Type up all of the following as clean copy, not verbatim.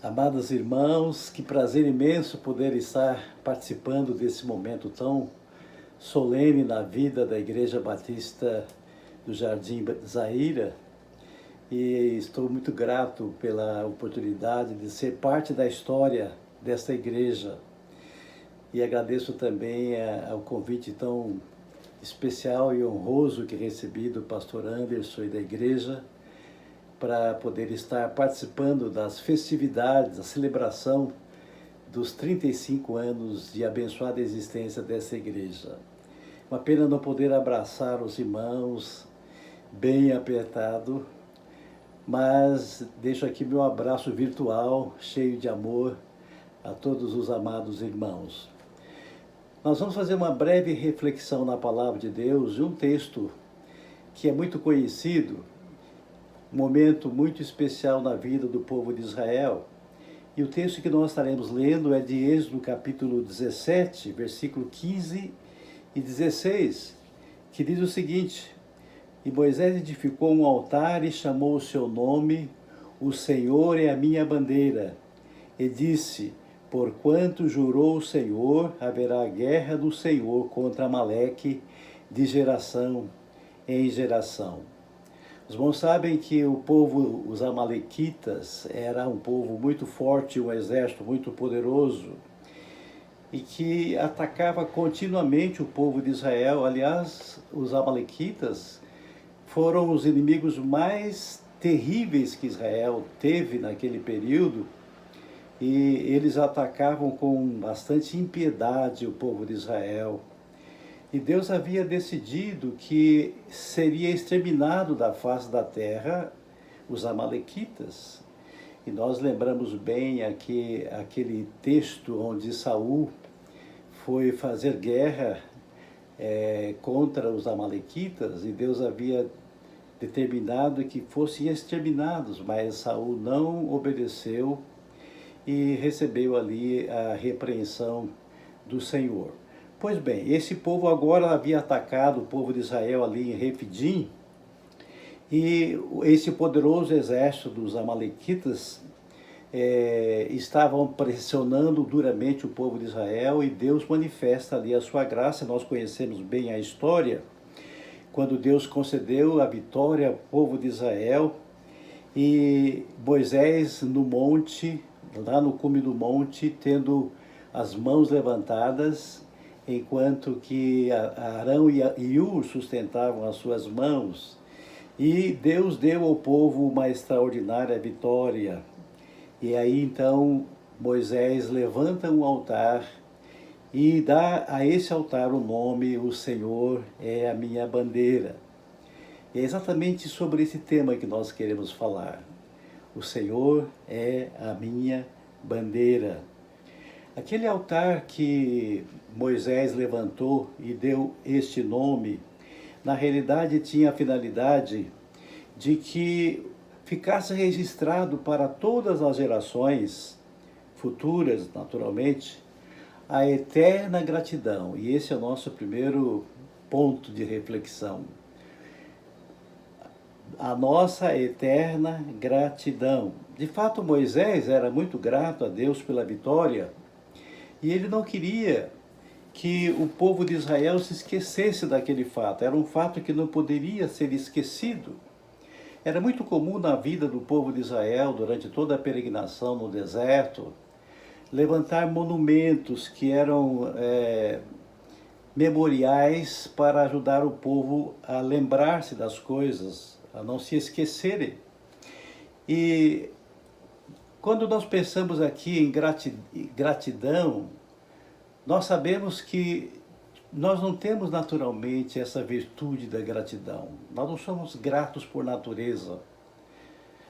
Amados irmãos, que prazer imenso poder estar participando desse momento tão solene na vida da Igreja Batista do Jardim Zaira, e estou muito grato pela oportunidade de ser parte da história desta igreja. E agradeço também ao convite tão especial e honroso que recebi do pastor Anderson e da igreja para poder estar participando das festividades, da celebração dos 35 anos de abençoada existência dessa igreja. Uma pena não poder abraçar os irmãos bem apertado, mas deixo aqui meu abraço virtual, cheio de amor a todos os amados irmãos. Nós vamos fazer uma breve reflexão na palavra de Deus de um texto que é muito conhecido, um momento muito especial na vida do povo de Israel. E o texto que nós estaremos lendo é de Êxodo capítulo 17, versículo 15 e 16, que diz o seguinte: E Moisés edificou um altar e chamou o seu nome, o Senhor é a minha bandeira, e disse: Porquanto jurou o Senhor, haverá guerra do Senhor contra Amaleque de geração em geração. Os irmãos sabem que o povo, os amalequitas, era um povo muito forte, um exército muito poderoso, e que atacava continuamente o povo de Israel. Aliás, os amalequitas foram os inimigos mais terríveis que Israel teve naquele período, e eles atacavam com bastante impiedade o povo de Israel. E Deus havia decidido que seria exterminado da face da terra os amalequitas. E nós lembramos bem aqui, aquele texto onde Saul foi fazer guerra contra os amalequitas, e Deus havia determinado que fossem exterminados, mas Saul não obedeceu e recebeu ali a repreensão do Senhor. Pois bem, esse povo agora havia atacado o povo de Israel ali em Refidim, e esse poderoso exército dos amalequitas estavam pressionando duramente o povo de Israel, e Deus manifesta ali a sua graça. Nós conhecemos bem a história, quando Deus concedeu a vitória ao povo de Israel, e Moisés no monte, lá no cume do monte, tendo as mãos levantadas, enquanto que Arão e Ur sustentavam as suas mãos, e Deus deu ao povo uma extraordinária vitória. E aí então Moisés levanta um altar e dá a esse altar o nome: o Senhor é a minha bandeira. E é exatamente sobre esse tema que nós queremos falar. O Senhor é a minha bandeira. Aquele altar que Moisés levantou e deu este nome, na realidade tinha a finalidade de que ficasse registrado para todas as gerações futuras, naturalmente, a eterna gratidão. E esse é o nosso primeiro ponto de reflexão. A nossa eterna gratidão. De fato, Moisés era muito grato a Deus pela vitória, e ele não queria que o povo de Israel se esquecesse daquele fato. Era um fato que não poderia ser esquecido. Era muito comum na vida do povo de Israel, durante toda a peregrinação no deserto, levantar monumentos que eram memoriais para ajudar o povo a lembrar-se das coisas, a não se esquecerem. E quando nós pensamos aqui em gratidão, nós sabemos que nós não temos naturalmente essa virtude da gratidão. Nós não somos gratos por natureza.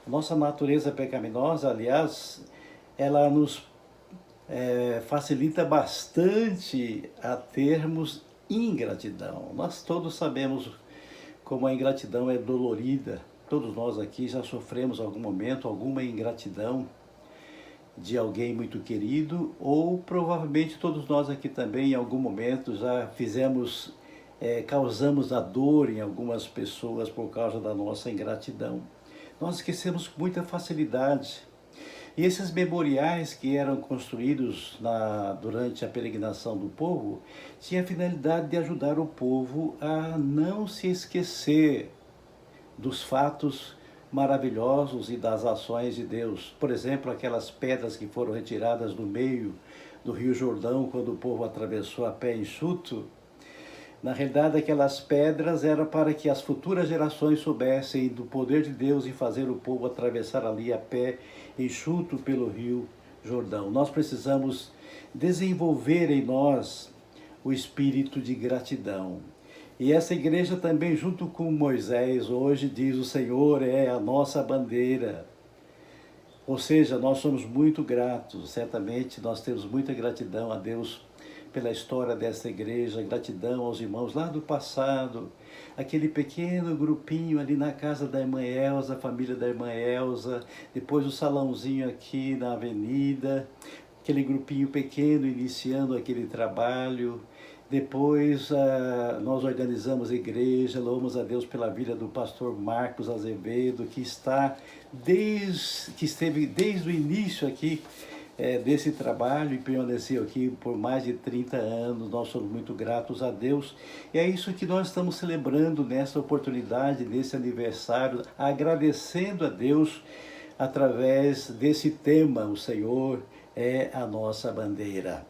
Nossa natureza pecaminosa, aliás, ela nos facilita bastante a termos ingratidão. Nós todos sabemos como a ingratidão é dolorida. Todos nós aqui já sofremos em algum momento alguma ingratidão de alguém muito querido, ou provavelmente todos nós aqui também em algum momento já causamos a dor em algumas pessoas por causa da nossa ingratidão. Nós esquecemos com muita facilidade. E esses memoriais que eram construídos durante a peregrinação do povo, tinha a finalidade de ajudar o povo a não se esquecer dos fatos maravilhosos e das ações de Deus. Por exemplo, aquelas pedras que foram retiradas do meio do Rio Jordão, quando o povo atravessou a pé enxuto. Na realidade, aquelas pedras eram para que as futuras gerações soubessem do poder de Deus em fazer o povo atravessar ali a pé enxuto pelo Rio Jordão. Nós precisamos desenvolver em nós o espírito de gratidão. E essa igreja também, junto com Moisés, hoje diz: o Senhor é a nossa bandeira. Ou seja, nós somos muito gratos, certamente nós temos muita gratidão a Deus pela história dessa igreja, gratidão aos irmãos lá do passado, aquele pequeno grupinho ali na casa da irmã Elza, a família da irmã Elza, depois o salãozinho aqui na avenida, aquele grupinho pequeno iniciando aquele trabalho. Depois nós organizamos a igreja, louvamos a Deus pela vida do pastor Marcos Azevedo, que esteve desde o início aqui desse trabalho e permaneceu aqui por mais de 30 anos. Nós somos muito gratos a Deus. E é isso que nós estamos celebrando nessa oportunidade, nesse aniversário, agradecendo a Deus através desse tema: o Senhor é a nossa bandeira.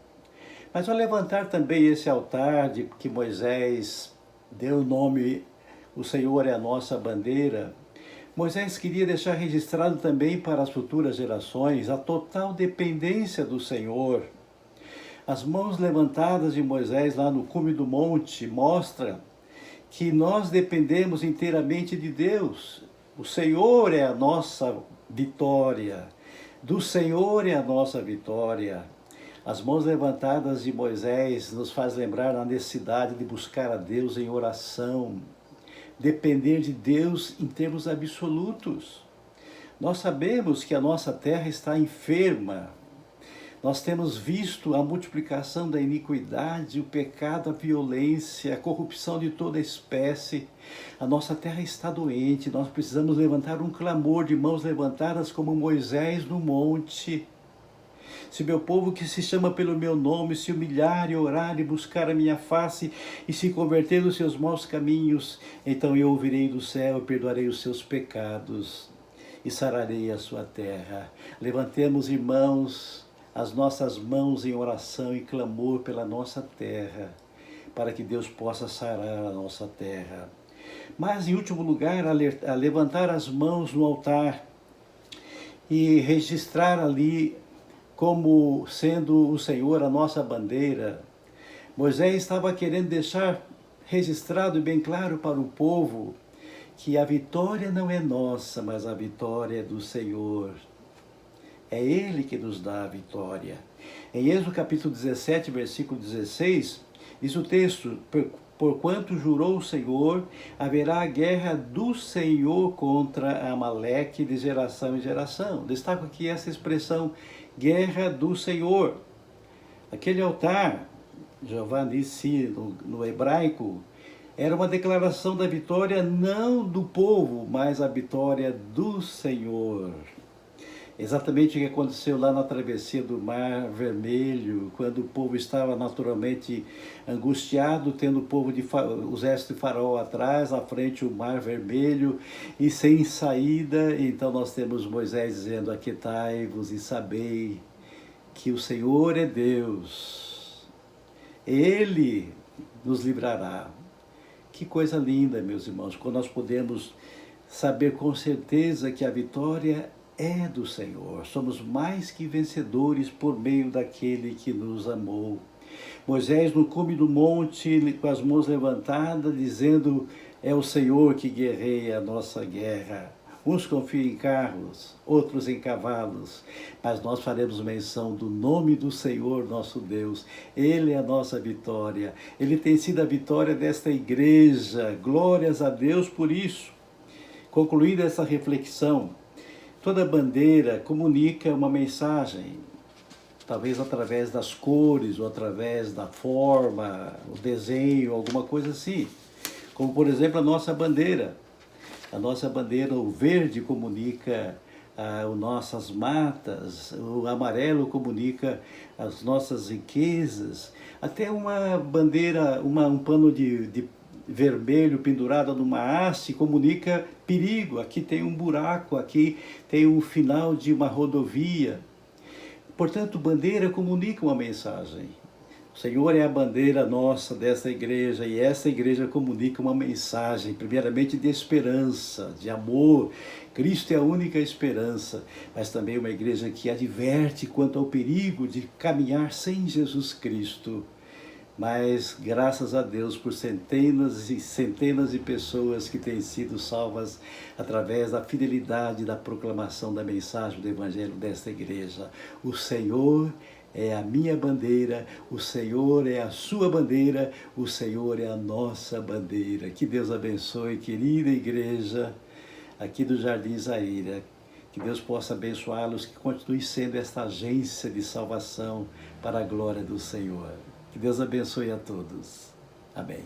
Mas ao levantar também esse altar de que Moisés deu o nome, o Senhor é a nossa bandeira, Moisés queria deixar registrado também para as futuras gerações a total dependência do Senhor. As mãos levantadas de Moisés lá no cume do monte mostram que nós dependemos inteiramente de Deus. O Senhor é a nossa vitória. Do Senhor é a nossa vitória. As mãos levantadas de Moisés nos faz lembrar a necessidade de buscar a Deus em oração, depender de Deus em termos absolutos. Nós sabemos que a nossa terra está enferma. Nós temos visto a multiplicação da iniquidade, o pecado, a violência, a corrupção de toda espécie. A nossa terra está doente. Nós precisamos levantar um clamor de mãos levantadas como Moisés no monte. Se meu povo que se chama pelo meu nome se humilhar e orar e buscar a minha face e se converter dos seus maus caminhos, então eu ouvirei do céu e perdoarei os seus pecados e sararei a sua terra. Levantemos, irmãos, as nossas mãos em oração e clamor pela nossa terra, para que Deus possa sarar a nossa terra. Mas, em último lugar, a levantar as mãos no altar e registrar ali como sendo o Senhor a nossa bandeira. Moisés estava querendo deixar registrado e bem claro para o povo que a vitória não é nossa, mas a vitória é do Senhor. É Ele que nos dá a vitória. Em Êxodo capítulo 17, versículo 16, diz o texto: porquanto jurou o Senhor, haverá a guerra do Senhor contra Amaleque de geração em geração. Destaco aqui essa expressão, guerra do Senhor. Aquele altar, Jeová disse no hebraico, era uma declaração da vitória não do povo, mas a vitória do Senhor. Exatamente o que aconteceu lá na travessia do Mar Vermelho, quando o povo estava naturalmente angustiado, tendo o exército de Faraó atrás, à frente o Mar Vermelho, e sem saída. Então nós temos Moisés dizendo: aquietai-vos e sabei que o Senhor é Deus, Ele nos livrará. Que coisa linda, meus irmãos, quando nós podemos saber com certeza que a vitória é do Senhor. Somos mais que vencedores por meio daquele que nos amou. Moisés no cume do monte, com as mãos levantadas, dizendo: é o Senhor que guerreia a nossa guerra. Uns confiam em carros, outros em cavalos, mas nós faremos menção do nome do Senhor nosso Deus. Ele é a nossa vitória. Ele tem sido a vitória desta igreja. Glórias a Deus por isso. Concluindo essa reflexão, toda bandeira comunica uma mensagem, talvez através das cores, ou através da forma, o desenho, alguma coisa assim. Como, por exemplo, a nossa bandeira. A nossa bandeira, o verde, comunica as nossas matas, o amarelo comunica as nossas riquezas, até uma bandeira, um pano de vermelho pendurado numa haste comunica perigo, aqui tem um buraco, aqui tem um final de uma rodovia. Portanto, bandeira comunica uma mensagem. O Senhor é a bandeira nossa dessa igreja, e essa igreja comunica uma mensagem, primeiramente de esperança, de amor. Cristo é a única esperança, mas também uma igreja que adverte quanto ao perigo de caminhar sem Jesus Cristo. Mas graças a Deus por centenas e centenas de pessoas que têm sido salvas através da fidelidade da proclamação da mensagem do Evangelho desta igreja. O Senhor é a minha bandeira, o Senhor é a sua bandeira, o Senhor é a nossa bandeira. Que Deus abençoe, querida igreja aqui do Jardim Zaira. Que Deus possa abençoá-los, que continue sendo esta agência de salvação para a glória do Senhor. Que Deus abençoe a todos. Amém.